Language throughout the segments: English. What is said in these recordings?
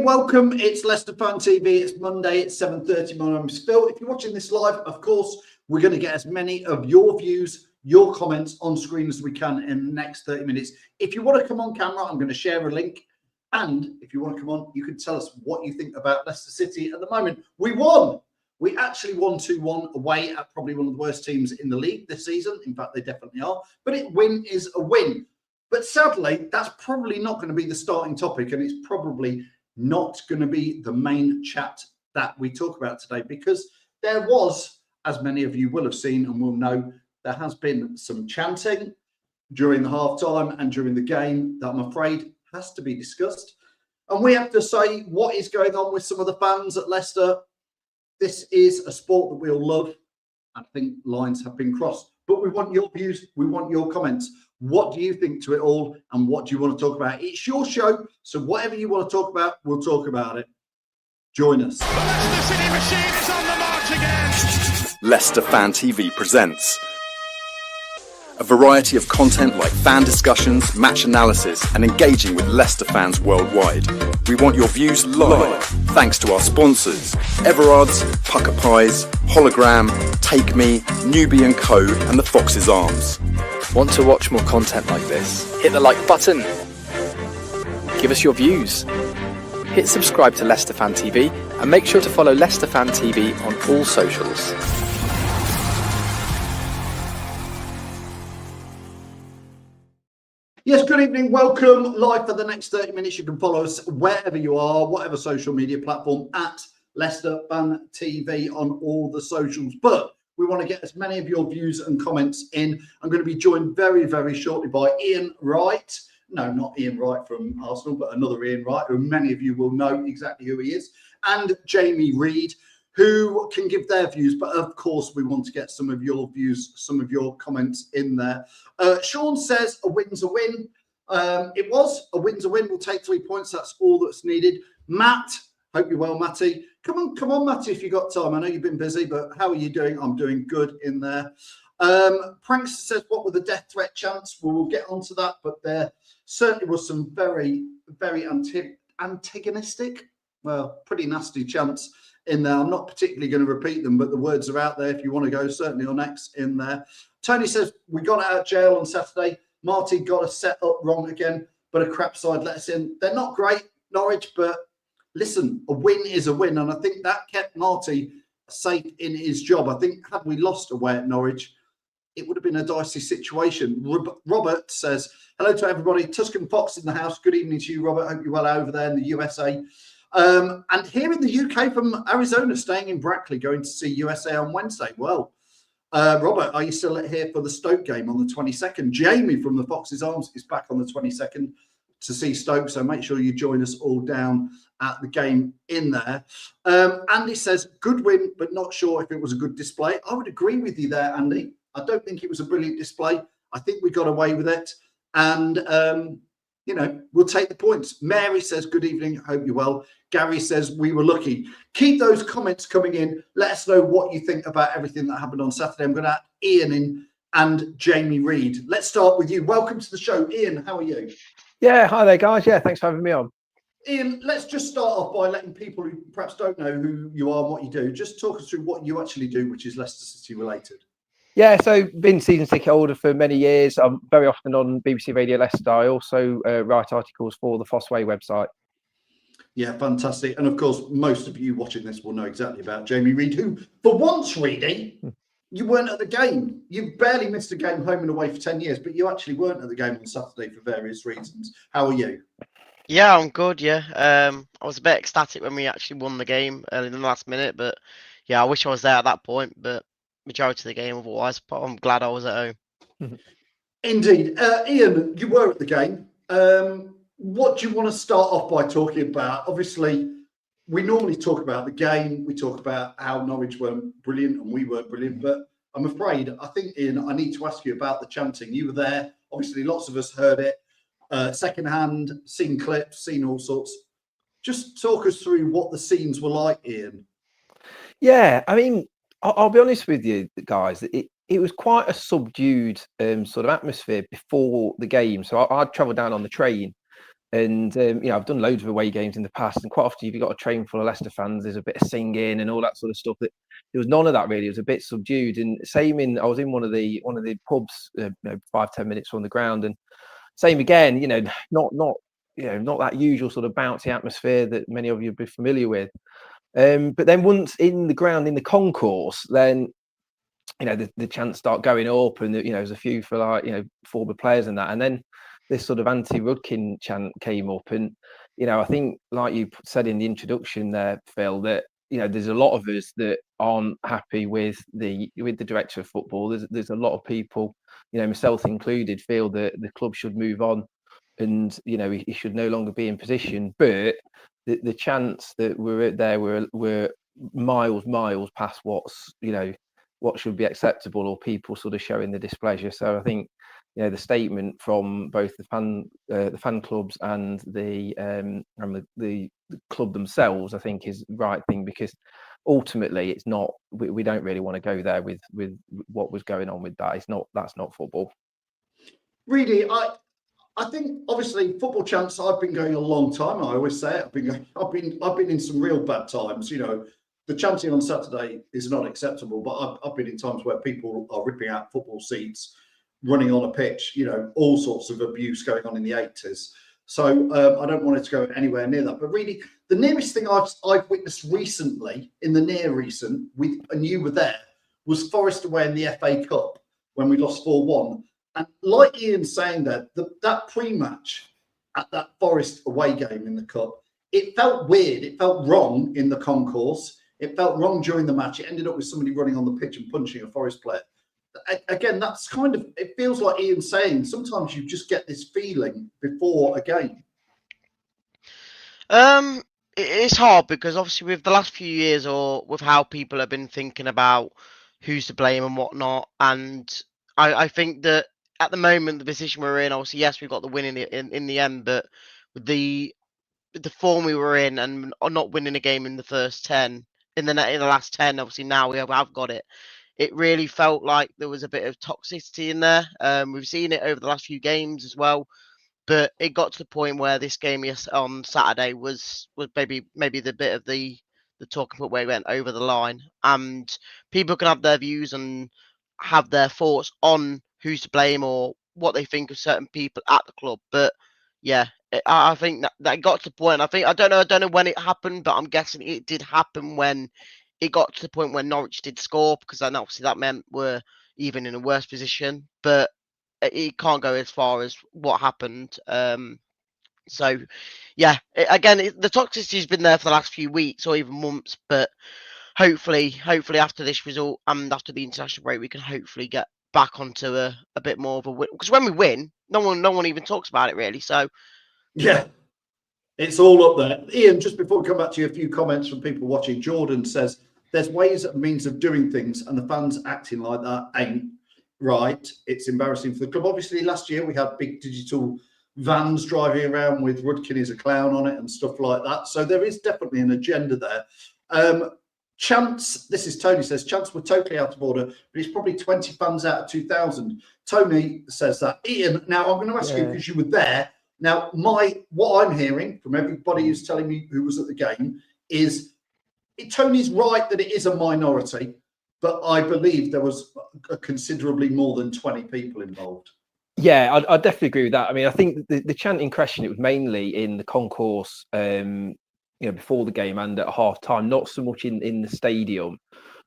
Welcome, it's Leicester Fan TV. It's Monday, it's 7:30. My name is Phil. If you're watching this live, of course, we're going to get as many of your views, your comments on screen as we can in the next 30 minutes. If you want to come on camera, I'm going to share a link. And if you want to come on, you can tell us what you think about Leicester City at the moment. We won. We actually won 2-1 away at probably one of the worst teams in the league this season. In fact, they definitely are. But a win is a win. But sadly, that's probably not going to be the starting topic. And it's probably not going to be the main chat that we talk about today, because there was, as many of you will have seen and will know, there has been some chanting during the half-time and during the game that I'm afraid has to be discussed. And we have to say what is going on with some of the fans at Leicester. This is a sport that we all love. I think lines have been crossed, but we want your views. We want your comments. What do you think to it all? And what do you want to talk about? It's your show. So whatever you want to talk about, we'll talk about it. Join us. The Leicester City machine is on the march again. Leicester Fan TV presents a variety of content like fan discussions, match analysis, and engaging with Leicester fans worldwide. We want your views live, thanks to our sponsors, Everard's, Pucker Pies, Hologram, Take Me, Newbie & Co, and the Fox's Arms. Want to watch more content like this? Hit the like button. Give us your views. Hit subscribe to Leicester Fan TV and make sure to follow Leicester Fan TV on all socials. Yes, good evening. Welcome live for the next 30 minutes. You can follow us wherever you are, whatever social media platform, at Leicester Fan TV on all the socials. But we want to get as many of your views and comments in. I'm going to be joined very, very shortly by Ian Wright. No, not Ian Wright from Arsenal, but another Ian Wright, who many of you will know exactly who he is, and Jamie Reid, who can give their views. But of course, we want to get some of your views, some of your comments in there. Sean says a win's a win. It was a win's a win. We'll take 3 points. That's all that's needed. Matt, hope you're well, Matty. Come on, Matty, if you've got time. I know you've been busy, but how are you doing? I'm doing good in there. Prankster says, what were the death threat chants? Well, we'll get onto that, but there certainly was some very, very antagonistic, well, pretty nasty chants in there. I'm not particularly going to repeat them, but the words are out there if you want to go, certainly on X in there. Tony says, we got out of jail on Saturday. Marty got us set up wrong again, but a crap side let us in. They're not great, Norwich, but listen, a win is a win. And I think that kept Marty safe in his job. I think had we lost away at Norwich, it would have been a dicey situation. Robert says, hello to everybody. Tuscan Fox in the house. Good evening to you, Robert. Hope you're well over there in the USA. And here in the UK from Arizona, staying in Brackley, going to see USA on Wednesday. Well, Robert, are you still here for the Stoke game on the 22nd? Jamie from the Fox's Arms is back on the 22nd to see Stoke, so make sure you join us all down at the game in there. Andy says, good win, but not sure if it was a good display. I would agree with you there, Andy. I don't think it was a brilliant display. I think we got away with it. And, you know, we'll take the points. Mary says, good evening. Hope you're well. Gary says, we were lucky. Keep those comments coming in. Let us know what you think about everything that happened on Saturday. I'm going to add Ian in and Jamie Reid. Let's start with you. Welcome to the show. Ian, how are you? Yeah, hi there, guys. Yeah, thanks for having me on. Ian, let's just start off by letting people who perhaps don't know who you are and what you do, just talk us through what you actually do, which is Leicester City related. Yeah, so been season ticket holder for many years. I'm very often on BBC Radio Leicester. I also write articles for the Fossway website. Yeah, fantastic. And of course, most of you watching this will know exactly about Jamie Reid, who, for once, Reedy, you weren't at the game. You barely missed a game home and away for 10 years, but you actually weren't at the game on Saturday for various reasons. How are you? Yeah, I'm good, yeah. I was a bit ecstatic when we actually won the game in the last minute, but yeah, I wish I was there at that point, but majority of the game otherwise, but I'm glad I was at home. Indeed. Ian, you were at the game. What do you want to start off by talking about? Obviously, we normally talk about the game. We talk about how Norwich weren't brilliant and we weren't brilliant. But I'm afraid, I think, Ian, I need to ask you about the chanting. You were there. Obviously, lots of us heard it secondhand, seen clips, seen all sorts. Just talk us through what the scenes were like, Ian. Yeah, I mean, I'll be honest with you, guys. It was quite a subdued sort of atmosphere before the game. So I'd travel down on the train, and I've done loads of away games in the past, and quite often if you've got a train full of Leicester fans, there's a bit of singing and all that sort of stuff. That there was none of that really. It was a bit subdued. And I was in one of the pubs, 5-10 minutes from the ground, and same again. Not that usual sort of bouncy atmosphere that many of you will be familiar with. But then once in the ground, in the concourse, then the chants start going up, and there's a few for former players and that, and then this sort of anti-Rudkin chant came up, and I think like you said in the introduction there, Phil, that there's a lot of us that aren't happy with the director of football. There's a lot of people, myself included, feel that the club should move on, and he should no longer be in position. But the chants that were there were miles past what should be acceptable, or people sort of showing the displeasure. So I think the statement from both the fan clubs and the club themselves, I think, is the right thing, because ultimately it's not. We don't really want to go there with what was going on with that. That's not football. Really, I think obviously football chants. I've been going a long time. I always say it. I've been in some real bad times. The chanting on Saturday is not acceptable, but I've been in times where people are ripping out football seats, running on a pitch. All sorts of abuse going on in the 80s. So I don't want it to go anywhere near that. But really, the nearest thing I've witnessed recently, in the near recent, and you were there, was Forest away in the FA Cup when we lost 4-1. And like Ian's saying that pre-match at that Forest away game in the Cup, it felt weird. It felt wrong in the concourse. It felt wrong during the match. It ended up with somebody running on the pitch and punching a Forest player. Again, that's it feels like Ian's saying, sometimes you just get this feeling before a game. It's hard because obviously with the last few years, or with how people have been thinking about who's to blame and whatnot, and I think that at the moment, the position we're in, obviously, yes, we got the win in the end, but with the form we were in and not winning a game in the first 10, in the last 10, obviously now we have got it. It really felt like there was a bit of toxicity in there. We've seen it over the last few games as well, but it got to the point where this game on Saturday was maybe the bit of the talking point where it went over the line, and people can have their views and have their thoughts on who's to blame or what they think of certain people at the club. But yeah, I think that got to the point. I don't know when it happened, but I'm guessing it did happen when it got to the point when Norwich did score, because then obviously that meant we're even in a worse position. But it can't go as far as what happened. So yeah, the toxicity has been there for the last few weeks or even months, but hopefully after this result and after the international break, we can hopefully get back onto a bit more of a win. Because when we win, no one even talks about it really. So yeah, it's all up there. Ian, just before we come back to you, a few comments from people watching. Jordan says there's ways and means of doing things, and the fans acting like that ain't right. It's embarrassing for the club. Obviously, last year we had big digital vans driving around with Rudkin as a clown on it and stuff like that. So there is definitely an agenda there. Chants, this is Tony says, chants were totally out of order, but it's probably 20 fans out of 2,000. Tony says that. Ian, now I'm going to ask you, because you were there. Now, what I'm hearing from everybody who's telling me who was at the game is Tony's right that it is a minority, but I believe there was considerably more than 20 people involved. Yeah, I definitely agree with that. I mean, I think the chant in question, it was mainly in the concourse, before the game and at half time, not so much in the stadium.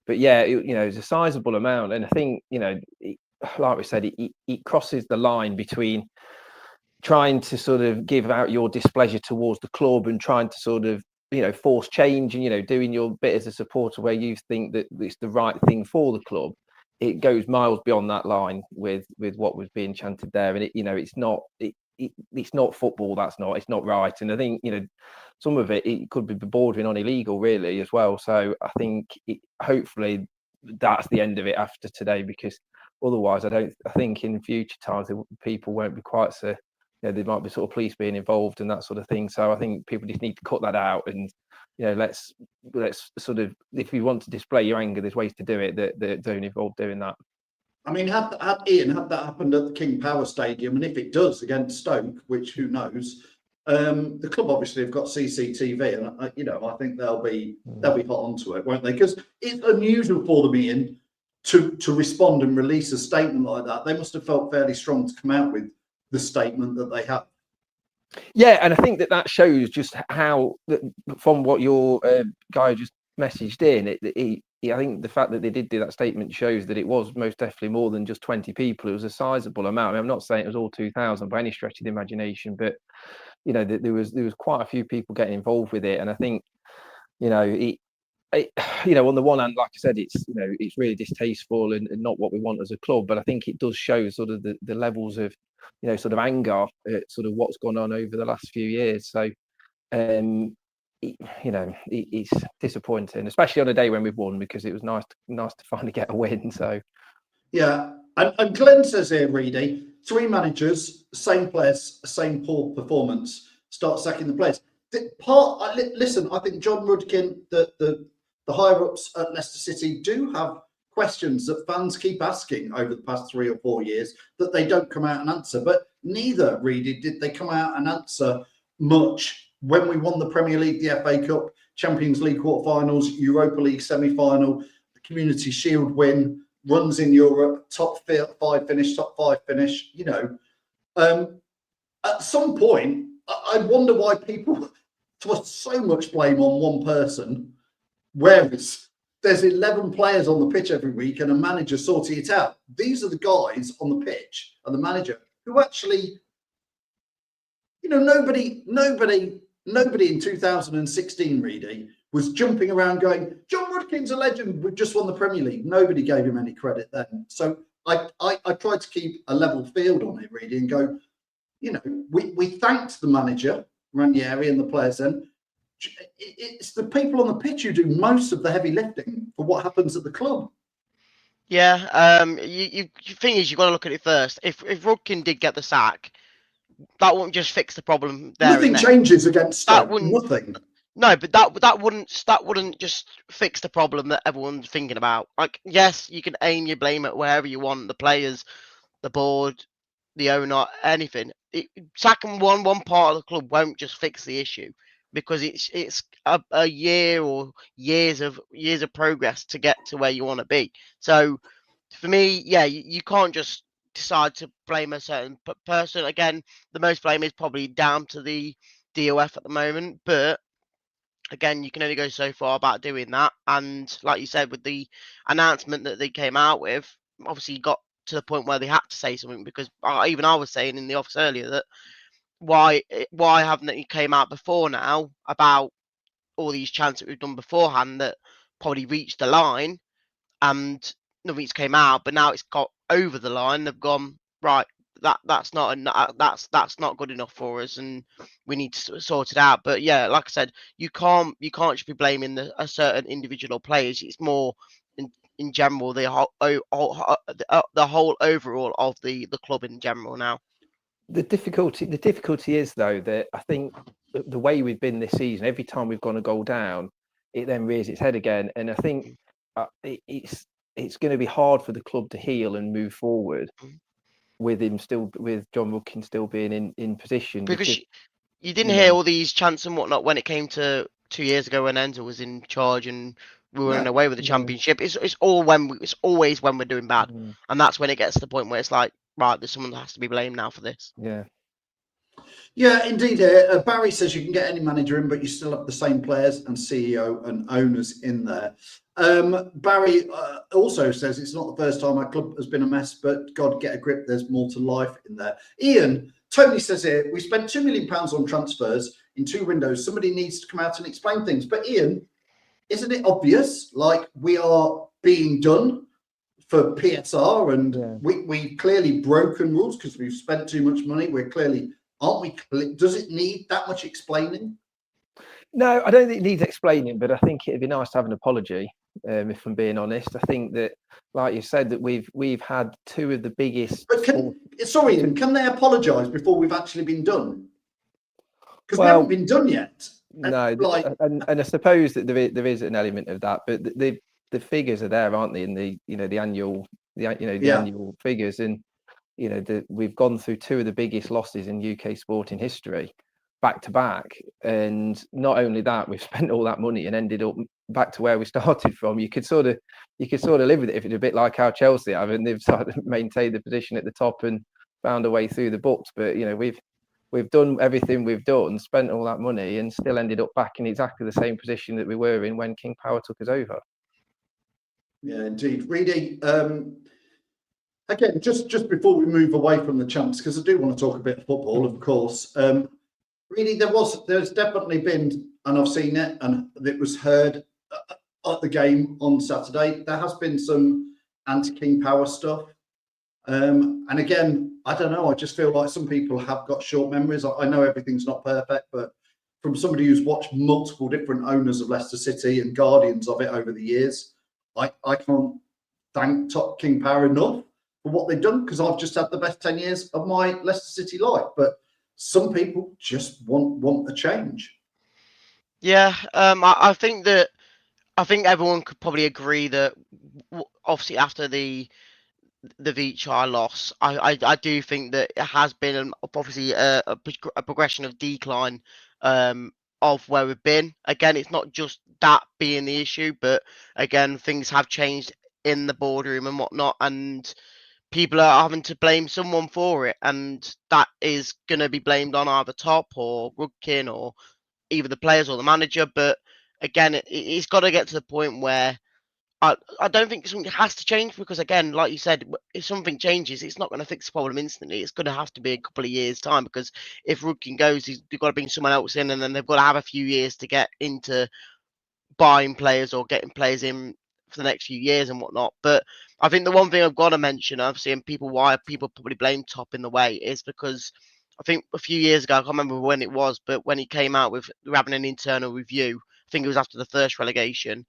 But yeah, it's a sizable amount. And I think, like we said, it crosses the line between trying to sort of give out your displeasure towards the club and trying to sort of, force change and, doing your bit as a supporter where you think that it's the right thing for the club. It goes miles beyond that line with what was being chanted there. And it's not football. It's not right. And I think, some of it could be bordering on illegal really as well. So I think hopefully that's the end of it after today, because otherwise I think in future times people won't be quite so there might be sort of police being involved and that sort of thing. So I think people just need to cut that out, and let's sort of, if you want to display your anger, there's ways to do it that don't involve doing that. I mean, had that happened at the King Power Stadium, and if it does against Stoke, which who knows, the club obviously have got CCTV, and I think they'll be hot onto it, won't they? Because it's unusual for them, Ian, to respond and release a statement like that. They must have felt fairly strong to come out with the statement that they have. Yeah, and I think that shows just how, from what your guy just messaged in, I think the fact that they did do that statement shows that it was most definitely more than just 20 people. It was a sizable amount. I mean, I'm not saying it was all 2,000 by any stretch of the imagination, but there was quite a few people getting involved with it. And I think on the one hand, like I said, it's really distasteful and not what we want as a club. But I think it does show sort of the levels of sort of anger at sort of what's gone on over the last few years. So it's disappointing, especially on a day when we've won, because it was nice to finally get a win. So yeah, and Glenn says here, Reedy, 3 managers, same players, same poor performance, start sacking the players. Listen, I think John Rudkin, the higher ups at Leicester City, do have questions that fans keep asking over the past 3 or 4 years that they don't come out and answer. But neither, Reedy, did they come out and answer much when we won the Premier League, the FA Cup, Champions League quarterfinals, Europa League semi-final, the Community Shield win, runs in Europe, top 5 finish, top 5 finish. At some point, I wonder why people put so much blame on one person, whereas there's 11 players on the pitch every week and a manager sorting it out. These are the guys on the pitch and the manager who actually, nobody in 2016, Reedy, was jumping around going, John Rudkin's a legend, we've just won the Premier League. Nobody gave him any credit then. So I tried to keep a level field on it, Reedy, and go, we thanked the manager, Ranieri, and the players then. It's the people on the pitch who do most of the heavy lifting for what happens at the club. Yeah, you thing is, you've got to look at it first. If Rudkin did get the sack, that wouldn't just fix the problem there. Nothing changes against Stoke. Nothing. No, but that wouldn't just fix the problem that everyone's thinking about. Like, yes, you can aim your blame at wherever you want, the players, the board, the owner, anything. Sacking one part of the club won't just fix the issue, because it's a year or years of progress to get to where you want to be. So for me, yeah, you can't just decide to blame a certain person. Again, the most blame is probably down to the DOF at the moment, but again, you can only go so far about doing that. And like you said, with the announcement that they came out with, obviously got to the point where they had to say something, because I was saying in the office earlier that why haven't they came out before now about all these chants that we've done beforehand that probably reached the line and nothing's came out, but now it's got over the line. They've gone, right, that's not good enough for us, and we need to sort it out. But yeah, like I said, you can't just be blaming a certain individual players. It's more in general the whole overall of the club in general now. The difficulty is, though, that I think the way we've been this season, every time we've gone a goal down, it then rears its head again. And I think it's going to be hard for the club to heal and move forward with John Rudkin still being in position. Because you didn't hear all these chants and whatnot when it came to 2 years ago when Enzo was in charge and we were away with the championship. It's always when we're doing bad, and that's when it gets to the point where it's like, right, there's someone that has to be blamed now for this. Yeah, indeed. Barry says you can get any manager in, but you still have the same players and CEO and owners in there. Barry also says it's not the first time our club has been a mess, but God, get a grip. There's more to life in there. Ian, Tony says here, we spent £2 million on transfers in 2 windows. Somebody needs to come out and explain things. But Ian, isn't it obvious? Like, we are being done for PSR, and we clearly broken rules because we've spent too much money. We're clearly, aren't we? Does it need that much explaining? No, I don't think it needs explaining, but I think it'd be nice to have an apology. if I'm being honest. I think that, like you said, that we've had two of the biggest. But sorry, Ian, can they apologise before we've actually been done? Because we Well, haven't been done yet. No, Like, and I suppose that there is an element of that, but the figures are there, aren't they? In the annual annual figures, and we've gone through two of the biggest losses in UK sporting history, back to back, and not only that, we've spent all that money and ended up back to where we started from. You could sort of live with it if it's a bit like how Chelsea have, and they've sort of maintained the position at the top and found a way through the books. But we've done everything we've done, spent all that money, and still ended up back in exactly the same position that we were in when King Power took us over. Yeah, indeed. Reedy, again, just before we move away from the Chants, because I do want to talk a bit of football, of course. Reedy, there's definitely been, and I've seen it, and it was heard at the game on Saturday, there has been some anti-King Power stuff. And again, I don't know, I just feel like some people have got short memories. I know everything's not perfect, but from somebody who's watched multiple different owners of Leicester City and guardians of it over the years, I can't thank Top King Power enough for what they've done, because I've just had the best 10 years of my Leicester City life. But some people just want a change. Yeah, I think everyone could probably agree that obviously after the Vichar loss, I do think that it has been obviously a progression of decline of where we've been. Again, it's not just that being the issue, but again, things have changed in the boardroom and whatnot, and people are having to blame someone for it, and that is going to be blamed on either Top or Rudkin or either the players or the manager. But again, it's got to get to the point where I don't think something has to change, because again, like you said, if something changes, it's not going to fix the problem instantly. It's going to have to be a couple of years' time, because if Rudkin goes, they've got to bring someone else in, and then they've got to have a few years to get into buying players or getting players in for the next few years and whatnot. But I think the one thing I've got to mention, obviously, and why people probably blame Top in the way, is because I think a few years ago, I can't remember when it was, but when he came out with having an internal review, I think it was after the first relegation,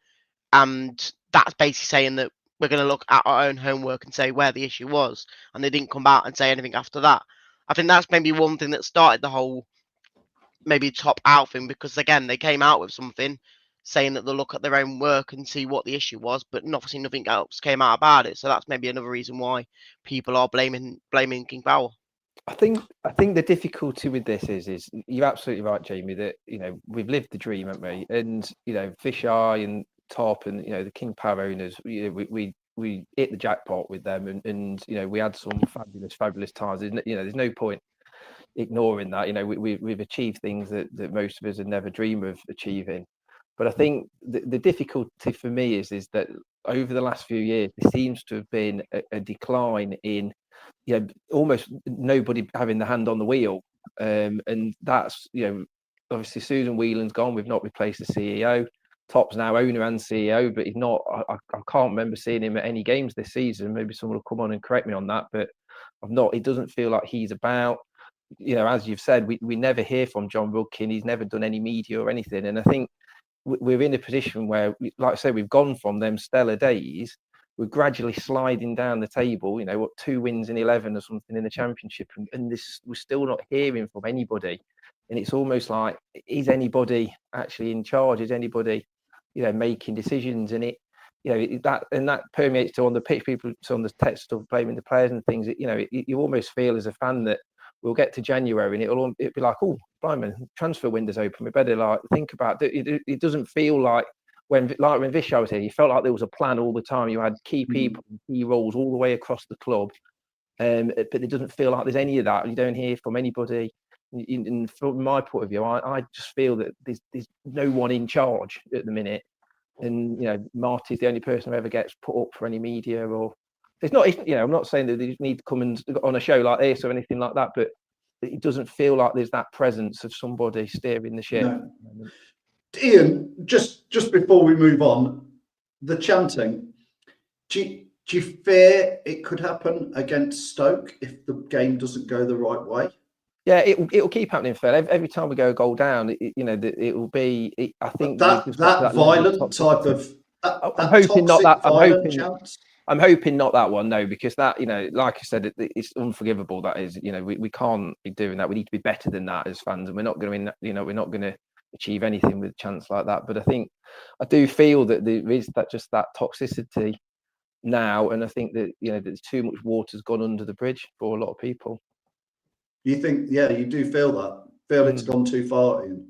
and that's basically saying that we're going to look at our own homework and say where the issue was, and they didn't come out and say anything after that. I think that's maybe one thing that started the whole maybe Top out thing, because again, they came out with something saying that they'll look at their own work and see what the issue was, but obviously nothing else came out about it. So that's maybe another reason why people are blaming King Power. I think the difficulty with this is you're absolutely right, Jamie, that we've lived the dream, haven't we? And Fish Eye and Top and the King Power owners, we hit the jackpot with them, and we had some fabulous times. There's no point ignoring that. We've achieved things that most of us had never dreamed of achieving. But I think the difficulty for me is that over the last few years, there seems to have been a decline in almost nobody having the hand on the wheel, and that's obviously Susan Whelan's gone. We've not replaced the CEO. Top's now owner and CEO, but he's not. I can't remember seeing him at any games this season. Maybe someone will come on and correct me on that, but I've not. It doesn't feel like he's about. As you've said, we never hear from John Rudkin. He's never done any media or anything, and I think we're in a position where, like I say, we've gone from them stellar days. We're gradually sliding down the table. 2 wins in 11 or something in the Championship, and this, we're still not hearing from anybody. And it's almost like, is anybody actually in charge? Is anybody, making decisions? And that permeates to on the pitch. People on the text stuff blaming the players and things. You almost feel as a fan that we'll get to January and it'll be like, oh, blimey, transfer window's open. We better think about it. It doesn't feel like when Vishal was here, you felt like there was a plan all the time. You had key people, key roles all the way across the club, but it doesn't feel like there's any of that. You don't hear from anybody. And from my point of view, I just feel that there's no one in charge at the minute. And Marty's the only person who ever gets put up for any media or. It's not, I'm not saying that they need to come and on a show like this or anything like that, but it doesn't feel like there's that presence of somebody steering the ship. No. Ian, just before we move on, the chanting, do you fear it could happen against Stoke if the game doesn't go the right way? Yeah, it'll keep happening, Phil. Every time we go a goal down, it will be. I think that violent type of I'm hoping not that. Chants. I'm hoping not that one, no, because that, like I said, it's unforgivable. That is, we can't be doing that. We need to be better than that as fans, and we're not going to, we're not going to achieve anything with chants like that. But I do feel that there is that toxicity now, and I think that there's too much water's gone under the bridge for a lot of people. You think, you do feel that? Feel it's gone too far, Ian?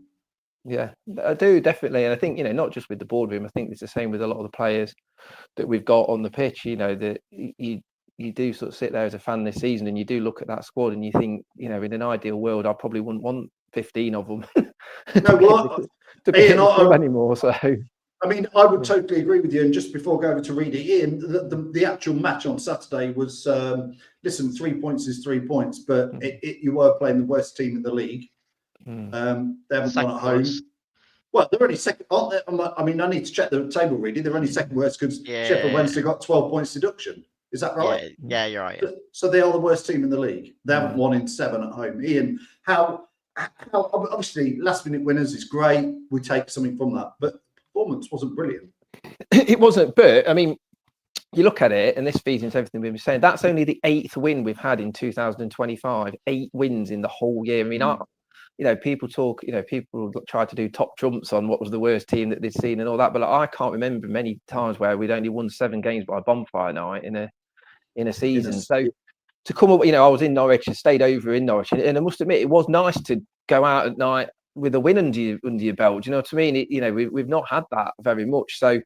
Yeah, I do, definitely. And I think, not just with the boardroom, I think it's the same with a lot of the players that we've got on the pitch. That you do sort of sit there as a fan this season and you do look at that squad and you think, in an ideal world, I probably wouldn't want 15 of them to be in the club anymore. So I mean, I would totally agree with you. And just before going over to Reedy, Ian, the actual match on Saturday was, 3 points is 3 points, but you were playing the worst team in the league. They haven't won at home. Well, they're only second, aren't they? I mean, I need to check the table, Reedy. They're only second worst because Sheffield Wednesday got 12 points deduction. Is that right? Yeah, you're right. Yeah. So they are the worst team in the league. They haven't won in 7 at home. Ian, how obviously last-minute winners is great. We take something from that, but performance wasn't brilliant. It wasn't, but I mean, you look at it, and this feeds into everything we've been saying. That's only the 8th win we've had in 2025. 8 wins in the whole year. I mean, people talk. People try to do top trumps on what was the worst team that they'd seen and all that. But I can't remember many times where we'd only won 7 games by bonfire night in a season. So to come up, I was in Norwich and stayed over in Norwich, and I must admit it was nice to go out at night with a win under your belt. Do you know what I mean? We've not had that very much. So,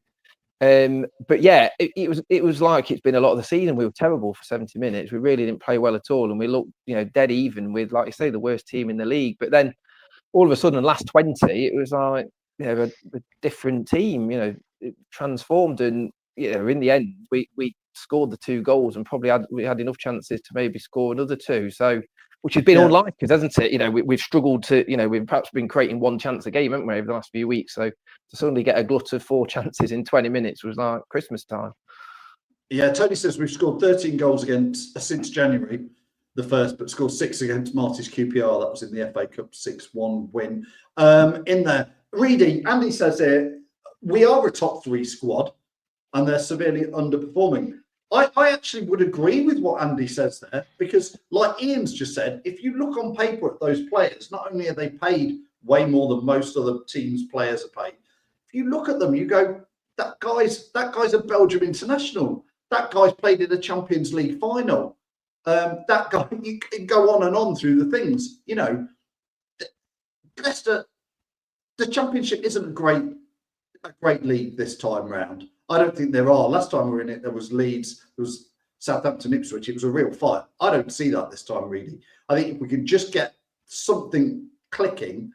but yeah, it was like it's been a lot of the season. We were terrible for 70 minutes. We really didn't play well at all, and we looked, dead even with, like you say, the worst team in the league. But then all of a sudden, last 20, it was like a different team. It transformed, and in the end, we scored the 2 goals and probably we had enough chances to maybe score another 2. So, which has been unlike us, hasn't it? We've struggled to, we've perhaps been creating 1 chance a game, haven't we, over the last few weeks? So to suddenly get a glut of 4 chances in 20 minutes was like Christmas time. Yeah, Tony says we've scored 13 goals since January, the first, but scored 6 against Marty's QPR. That was in the FA Cup 6-1 win. In there, Reedy, Andy says here, we are a top 3 squad and they're severely underperforming. I actually would agree with what Andy says there, because like Ian's just said, if you look on paper at those players, not only are they paid way more than most other teams' players are paid, if you look at them, you go, that guy's a Belgium international. That guy's played in a Champions League final. That guy, you can go on and on through the things. Leicester, the Championship isn't a great league this time round. I don't think there are. Last time we were in it, there was Leeds, there was Southampton, Ipswich. It was a real fight. I don't see that this time, really. I think if we can just get something clicking,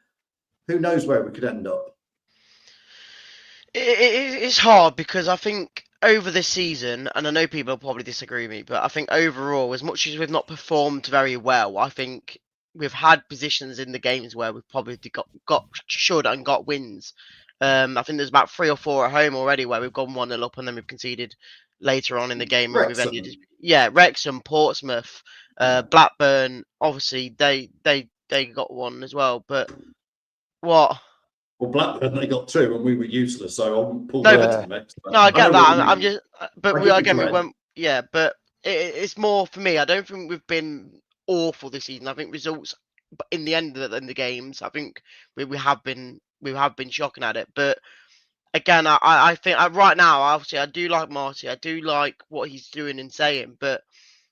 who knows where we could end up. It's hard because I think over this season, and I know people will probably disagree with me, but I think overall, as much as we've not performed very well, I think we've had positions in the games where we've probably should and got wins. I think there's about 3 or 4 at home already where we've gone 1-0 up and then we've conceded later on in the game. Wrexham. We've ended, Wrexham, Portsmouth, Blackburn. Obviously, they got 1 as well. But what? Well, Blackburn, they got 2 and we were useless, so I wouldn't pull No, that. No, I get that. I'm just, but we went. But it's more for me. I don't think we've been awful this season. I think results, but in the end of the games, I think we have been shocking at it. But again, I think right now, obviously, I do like Marty. I do like what he's doing and saying, but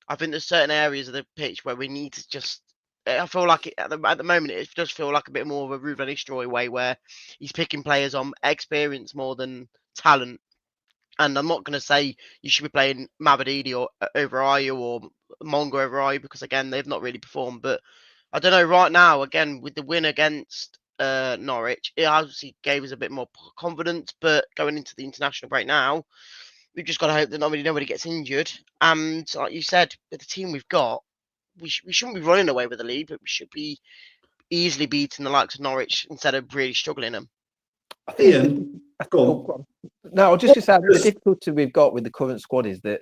I think there's certain areas of the pitch where we need to just. I feel like at the moment it does feel like a bit more of a Ruben Nistelrooy way, where he's picking players on experience more than talent. And I'm not going to say you should be playing Mabadidi or over Ayew or Mongo over Ayew, because again they've not really performed. But I don't know. Right now, again with the win against Norwich, it obviously gave us a bit more confidence. But going into the international break now, we've just got to hope that nobody gets injured. And like you said, with the team we've got, we shouldn't be running away with the lead, but we should be easily beating the likes of Norwich instead of really struggling them. I Go on. Oh, go on. No, I'll just say the difficulty we've got with the current squad is that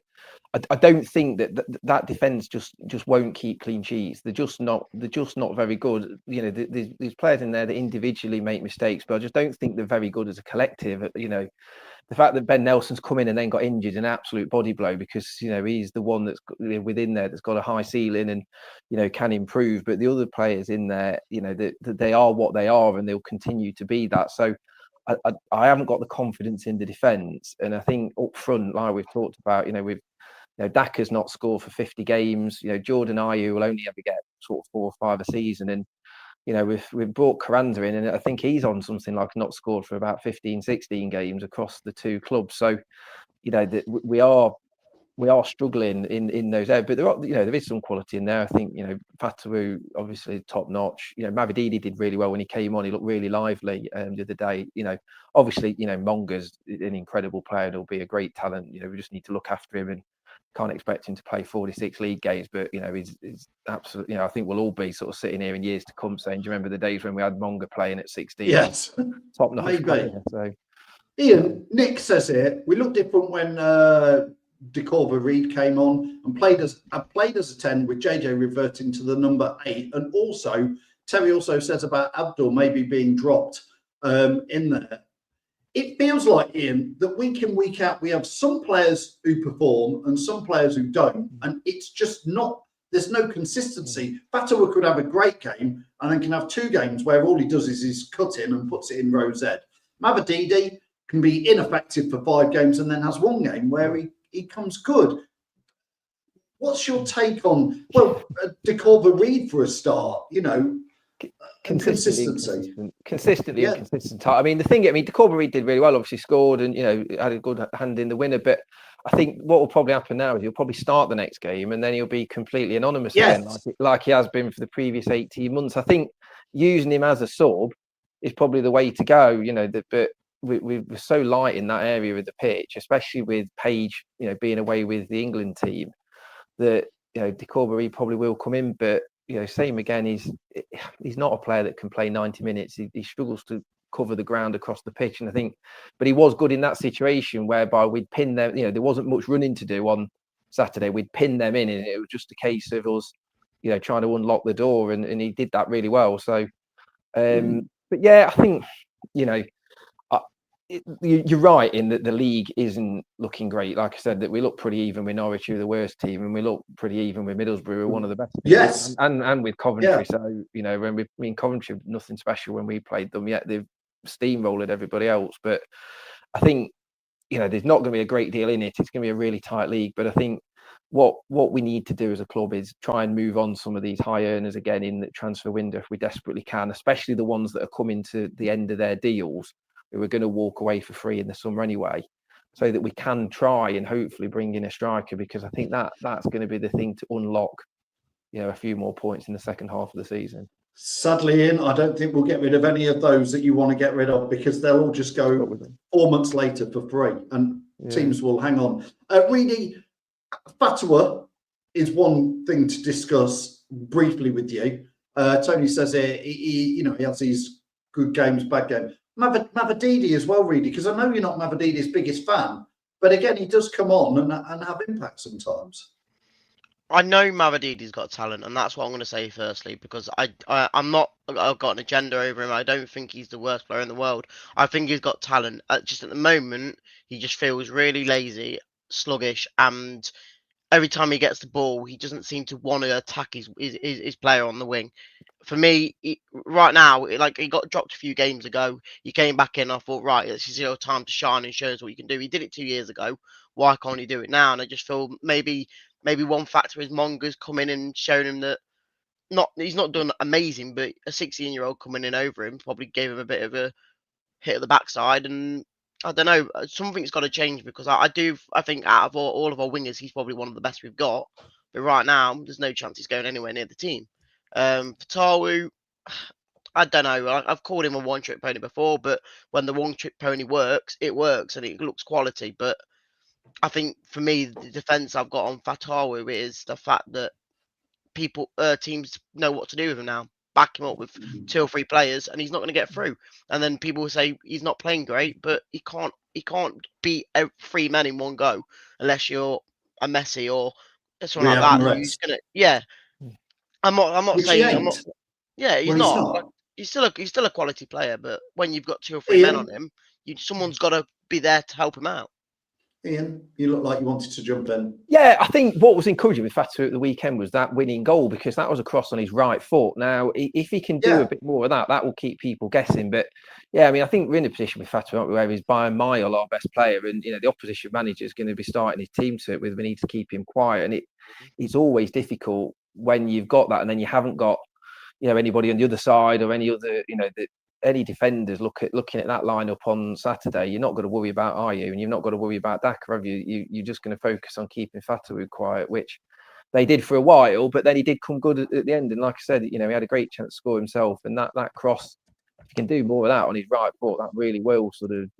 I don't think that defence just won't keep clean sheets. They're just not very good. You know, there's players in there that individually make mistakes, but I just don't think they're very good as a collective. You know, the fact that Ben Nelson's come in and then got injured, an absolute body blow, because you know he's the one that's within there that's got a high ceiling and you know can improve. But the other players in there, you know, that they are what they are and they'll continue to be that. So I haven't got the confidence in the defence, and I think up front, like we've talked about, you know, Daka's not scored for 50 games. You know, Jordan Ayew will only ever get sort of 4 or 5 a season, and you know we've brought Carranza in, and I think he's on something like not scored for about 15, 16 games across the two clubs. So you know that we are struggling in those areas, but there is some quality in there. I think you know Fatawu obviously top notch. You know Mavididi did really well when he came on. He looked really lively the other day. You know, obviously you know Monga's an incredible player and he'll be a great talent. You know, we just need to look after him and can't expect him to play 46 league games. But you know he's absolutely. You know, I think we'll all be sort of sitting here in years to come saying, "Do you remember the days when we had Monga playing at 16?" Yes, top notch player. So Ian, Nick says here we look different when Decorva Reed came on and played as a 10 with JJ reverting to the number 8, and also Terry also says about Abdul maybe being dropped in there. It feels like, Ian, that week in, week out, we have some players who perform and some players who don't, and it's just not. There's no consistency. Fatawa could have a great game and then can have 2 games where all he does is he's cut in and puts it in row Z. Mavididi can be ineffective for 5 games and then has 1 game where he comes good. What's your take on, Decorva Reed for a start, you know, consistency? Consistently inconsistent. I mean, Decorva Reed did really well, obviously scored and, you know, had a good hand in the winner. But I think what will probably happen now is he'll probably start the next game and then he'll be completely anonymous again, like he has been for the previous 18 months. I think using him as a sub is probably the way to go, you know, but we're so light in that area of the pitch, especially with Page, you know, being away with the England team, that, you know, Decorva Reed probably will come in, but you know, same again, he's not a player that can play 90 minutes. He struggles to cover the ground across the pitch. And I think, but he was good in that situation whereby we'd pin them, you know, there wasn't much running to do on Saturday. We'd pin them in and it was just a case of us, you know, trying to unlock the door, and he did that really well. So, but yeah, I think, you know, you're right in that the league isn't looking great. Like I said, that we look pretty even with Norwich, who are the worst team, and we look pretty even with Middlesbrough, who are one of the best. Yes, and with Coventry. Yeah. So you know, when Coventry, nothing special when we played them. Yet they've steamrolled everybody else. But I think, you know, there's not going to be a great deal in it. It's going to be a really tight league. But I think what we need to do as a club is try and move on some of these high earners again in the transfer window if we desperately can, especially the ones that are coming to the end of their deals, who are going to walk away for free in the summer anyway, so that we can try and hopefully bring in a striker, because I think that's going to be the thing to unlock, you know, a few more points in the second half of the season. Sadly, Ian, I don't think we'll get rid of any of those that you want to get rid of, because they'll all just go 4 months later for free, and teams will hang on. Reedy, Fatawa is one thing to discuss briefly with you. Tony says here, he has these good games, bad games. Mavididi as well, Reedy, because I know you're not Mavididi's biggest fan, but again, he does come on and have impact sometimes. I know Mavididi's got talent, and that's what I'm going to say firstly, because I'm not. I've got an agenda over him. I don't think he's the worst player in the world. I think he's got talent. Just at the moment, he just feels really lazy, sluggish, and every time he gets the ball, he doesn't seem to want to attack his player on the wing. For me, right now, like he got dropped a few games ago. He came back in. I thought, right, this is your time to shine and show us what you can do. He did it 2 years ago. Why can't he do it now? And I just feel maybe one factor is Monga's come in and shown him that he's not done amazing, but a 16-year-old coming in over him probably gave him a bit of a hit at the backside. And I don't know, something's got to change, because I think out of all of our wingers, he's probably one of the best we've got. But right now, there's no chance he's going anywhere near the team. Fatawu, I don't know. I've called him a one-trick pony before, but when the one-trick pony works, it works and it looks quality. But I think for me, the defence I've got on Fatawu is the fact that teams know what to do with him now. back him up with 2 or 3 players, and he's not going to get through. And then people will say he's not playing great, but he can't beat 3 men in one go unless you're a Messi or someone like Riyad that. Who's Mahrez, gonna, yeah. I'm not which he saying I'm ain't. not. Yeah, he's Well, he's not. Like, not. he's still a quality player, but when you've got 2 or 3 men on Ian, him, someone's got to be there to help him out. Ian, you look like you wanted to jump in. Yeah, I think what was encouraging with Fatu at the weekend was that winning goal, because that was a cross on his right foot. Now, if he can do a bit more of that, that will keep people guessing. But yeah, I mean, I think we're in a position with Fatu, aren't we, where he's by a mile our best player, and the opposition manager is going to be starting his team to it with. We need to keep him quiet, and it's always difficult when you've got that, and then you haven't got anybody on the other side or any other any defenders looking at that lineup on Saturday. You're not going to worry about, are you? And you've not got to worry about Daka, have you? You're just going to focus on keeping Fatu quiet, which they did for a while, but then he did come good at the end. And like I said, he had a great chance to score himself. And that cross, if he can do more of that on his right foot, that really will sort of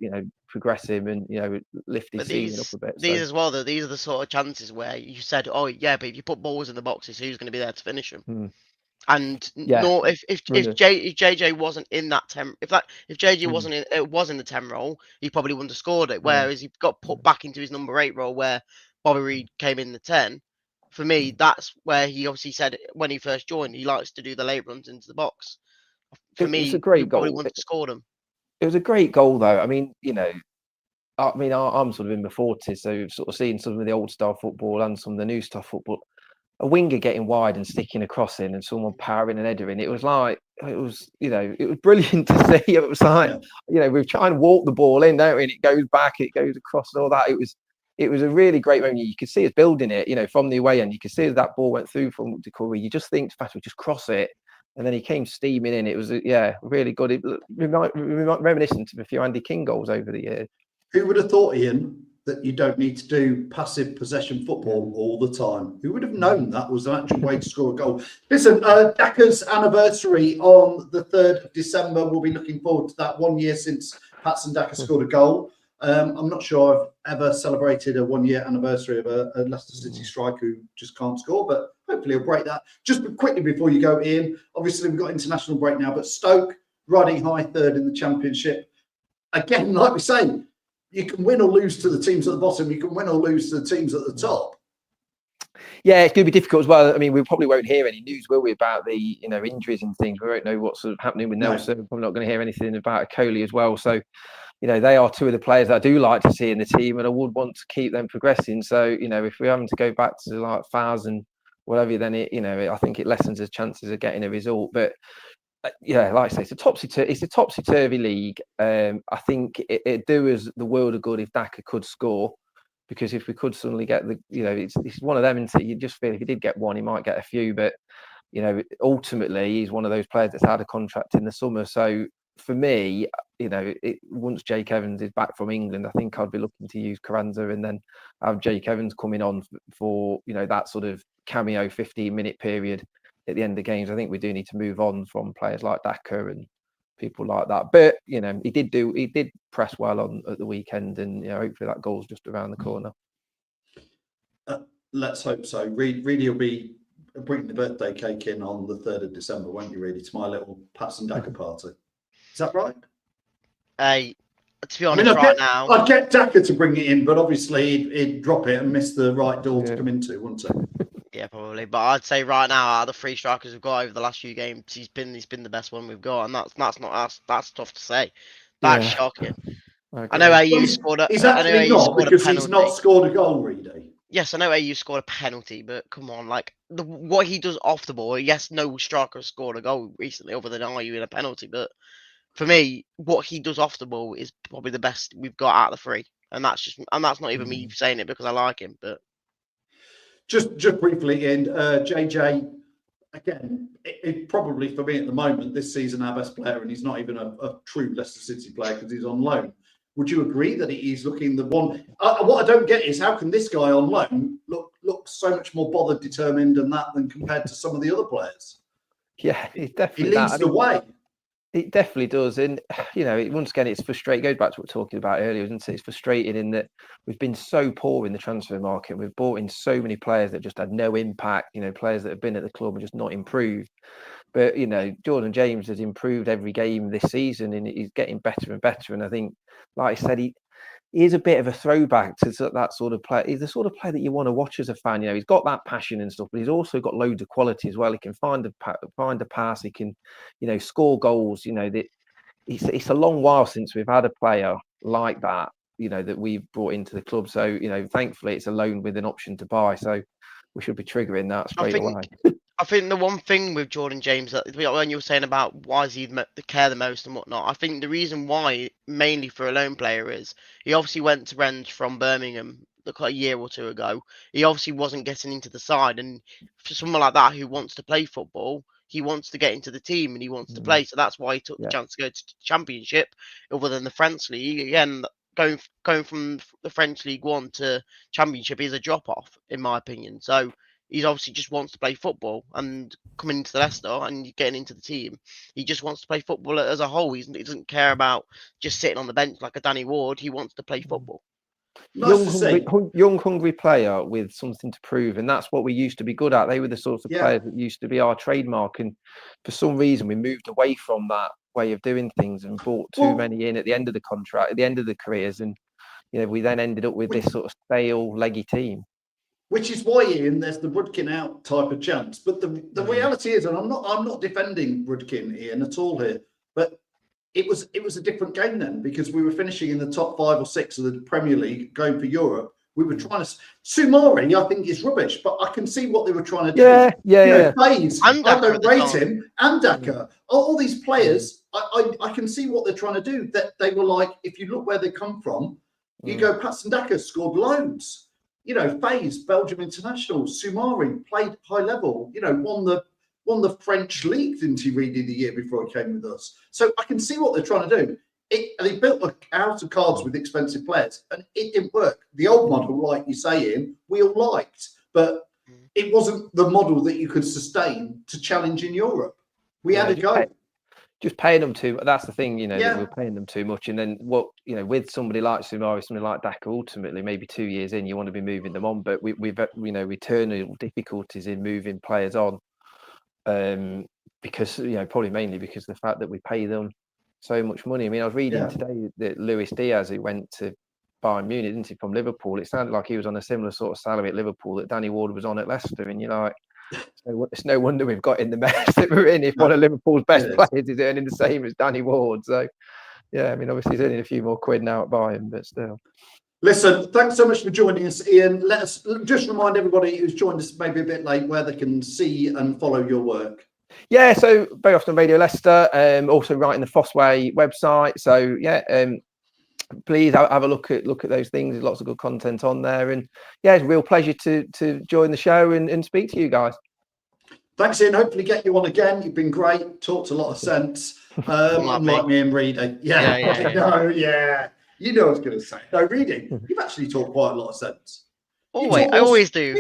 progress him and lift his ceiling up a bit. These as well, though, these are the sort of chances where you said, oh yeah, but if you put balls in the boxes, who's going to be there to finish them? And no, if JJ wasn't in that 10, if JJ was in the 10 role, he probably wouldn't have scored it. Whereas he got put back into his number 8 role where Bobby Reed came in the 10. For me, that's where he obviously said when he first joined, he likes to do the late runs into the box. For me, it's a great goal. Probably wouldn't have scored them. It was a great goal, though. I mean, I'm sort of in my 40s, so sort of seeing some of the old style football and some of the new style football. A winger getting wide and sticking a cross in, and someone powering an header in. It was brilliant to see. It was like, we're trying to walk the ball in, don't we? And it goes back, it goes across, and all that. It was a really great moment. You could see us building it, from the away end. You could see that ball went through from Decore. You just think Fatu would just cross it, and then he came steaming in. It was really good. It reminiscent of a few Andy King goals over the years. Who would have thought, Ian, that you don't need to do passive possession football all the time? Who would have known that was an actual way to score a goal? Listen, Daka's anniversary on the 3rd of December. We'll be looking forward to that. 1 year since Patson Daka scored a goal. I'm not sure I've ever celebrated a 1 year anniversary of a Leicester City striker who just can't score, but hopefully he'll break that. Just quickly before you go, Ian, obviously we've got international break now, but Stoke riding high 3rd in the Championship. Again, like we say, you can win or lose to the teams at the bottom. You can win or lose to the teams at the top. Yeah, it's going to be difficult as well. I mean, we probably won't hear any news, will we, about the injuries and things. We won't know what's sort of happening with Nelson. We're probably not going to hear anything about Coley as well. So, they are 2 of the players that I do like to see in the team, and I would want to keep them progressing. So, if we're having to go back to like Faz and whatever, then I think it lessens his chances of getting a result. But like I say, it's a topsy-turvy league. I think it'd do us the world of good if Daka could score, because if we could suddenly get it's one of them, and you just feel if he did get one, he might get a few. But ultimately, he's one of those players that's had a contract in the summer. So for me, once Jake Evans is back from England, I think I'd be looking to use Carranza and then have Jake Evans coming on for that sort of cameo 15-minute period at the end of games. I think we do need to move on from players like Daka and people like that. But he did press well on at the weekend, and hopefully that goal's just around the corner. Let's hope so. Reedy will be bringing the birthday cake in on the 3rd of December, won't you, Reedy? To my little Patson Daka party. Is that right? To be honest, now I'd get Daka to bring it in, but obviously he'd drop it and miss the right door to come into, wouldn't he? Yeah, probably. But I'd say right now, out of the 3 strikers we've got over the last few games, he's been the best one we've got, and that's tough to say. That's shocking. I know AU scored a. He's actually not, because he's not scored a goal, Reedy. Yes, I know AU scored a penalty, but come on, like what he does off the ball. Yes, no striker has scored a goal recently other than AU in a penalty, but for me, what he does off the ball is probably the best we've got out of the 3, and that's not even me saying it because I like him, but. Just briefly, in JJ, again, it probably for me at the moment this season our best player, and he's not even a true Leicester City player because he's on loan. Would you agree that he's looking the one? What I don't get is how can this guy on loan look so much more bothered, determined, than compared to some of the other players? Yeah, he's definitely he leads the way. It definitely does. And, once again, it's frustrating. It goes back to what we were talking about earlier, isn't it? It's frustrating in that we've been so poor in the transfer market. We've brought in so many players that just had no impact, players that have been at the club and just not improved. But, Jordan James has improved every game this season and he's getting better and better. And I think, like I said, he is a bit of a throwback to that sort of player. He's the sort of player that you want to watch as a fan. He's got that passion and stuff, but he's also got loads of quality as well. He can find a pass. He can, score goals. It's a long while since we've had a player like that, that we've brought into the club. So, thankfully it's a loan with an option to buy. So we should be triggering that straight away. I think the one thing with Jordan James, that when you were saying about why does he care the most and whatnot, I think the reason why, mainly for a lone player, is he obviously went to Rennes from Birmingham a year or two ago. He obviously wasn't getting into the side, and for someone like that who wants to play football, he wants to get into the team and he wants to play. So that's why he took the chance to go to Championship, other than the French league. Again, going from the French League 1 to Championship is a drop off, in my opinion. So he obviously just wants to play football, and coming into Leicester and getting into the team, he just wants to play football as a whole. He doesn't care about just sitting on the bench like a Danny Ward. He wants to play football. Young, hungry player with something to prove, and that's what we used to be good at. They were the sorts of players that used to be our trademark, and for some reason we moved away from that way of doing things and brought too many in at the end of the contract, at the end of the careers, and we then ended up with this sort of stale, leggy team. Which is why, Ian, there's the Rudkin out type of chance. But the reality is, and I'm not defending Rudkin, Ian, at all here, but it was a different game then, because we were finishing in the top 5 or 6 of the Premier League, going for Europe. We were trying to. Sumari, I think, is rubbish, but I can see what they were trying to do. Yeah. Faze, I don't rate him, and Daka, all these players, I can see what they're trying to do. That they were like, if you look where they come from, you go, Patson Daka scored loads. Faze, Belgium international, Sumari played high level, won the French league, didn't he, really, the year before he came with us? So I can see what they're trying to do. And they built a house of cards with expensive players, and it didn't work. The old model, like you say, Ian, we all liked, but it wasn't the model that you could sustain to challenge in Europe. We had to go. Just paying them too. That's the thing, that we're paying them too much. And then with somebody like Sumari, somebody like Daka, ultimately, maybe 2 years in, you want to be moving them on. But we've eternal difficulties in moving players on, because probably mainly because of the fact that we pay them so much money. I mean, I was reading today that Luis Diaz, who went to Bayern Munich, didn't he, from Liverpool? It sounded like he was on a similar sort of salary at Liverpool that Danny Ward was on at Leicester, and you're like, it's no wonder we've got in the mess that we're in if one of Liverpool's best players is earning the same as Danny Ward. So, I mean, obviously he's earning a few more quid now at Bayern, but still. Listen, thanks so much for joining us, Ian. Let us just remind everybody who's joined us maybe a bit late where they can see and follow your work. Yeah, so very often Radio Leicester, also writing the Fossway website. So please have a look at those things. There's lots of good content on there, and it's a real pleasure to join the show and speak to you guys. Thanks, Ian. Hopefully get you on again. You've been great. Talked a lot of sense. Unlike me and Reedy. Yeah. You know what I was going to say. No, Reedy, you've actually talked quite a lot of sense. I always do.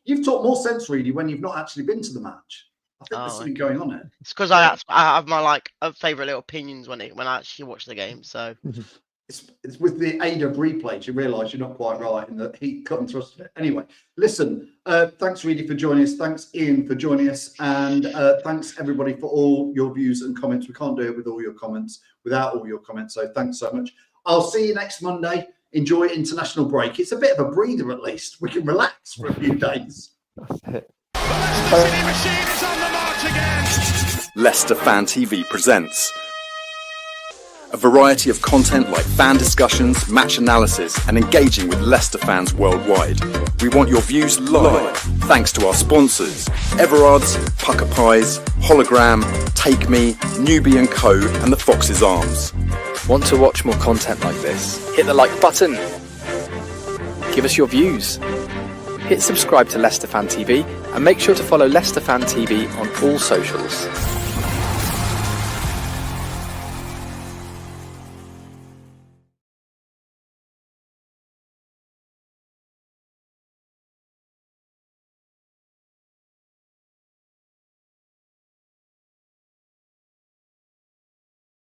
You've talked more sense, Reedy, when you've not actually been to the match. I think there's something going on there. It's because I have my favourite little opinions when I actually watch the game. So it's with the aid of replays you realise you're not quite right in the heat, cut and thrust of it. Anyway, listen, thanks Reedy for joining us. Thanks Ian for joining us, and thanks everybody for all your views and comments. We can't do it with all your comments, without all your comments. So thanks so much. I'll see you next Monday. Enjoy international break. It's a bit of a breather, at least. We can relax for a few days. The Leicester City machine is on the march again. Leicester Fan TV presents a variety of content like fan discussions, match analysis, and engaging with Leicester fans worldwide. We want your views live, thanks to our sponsors, Everard's, Pucker Pies, Hologram, Take Me, Newbie & Co, and the Fox's Arms. Want to watch more content like this? Hit the like button. Give us your views. Hit subscribe to Leicester Fan TV and make sure to follow Leicester Fan TV on all socials.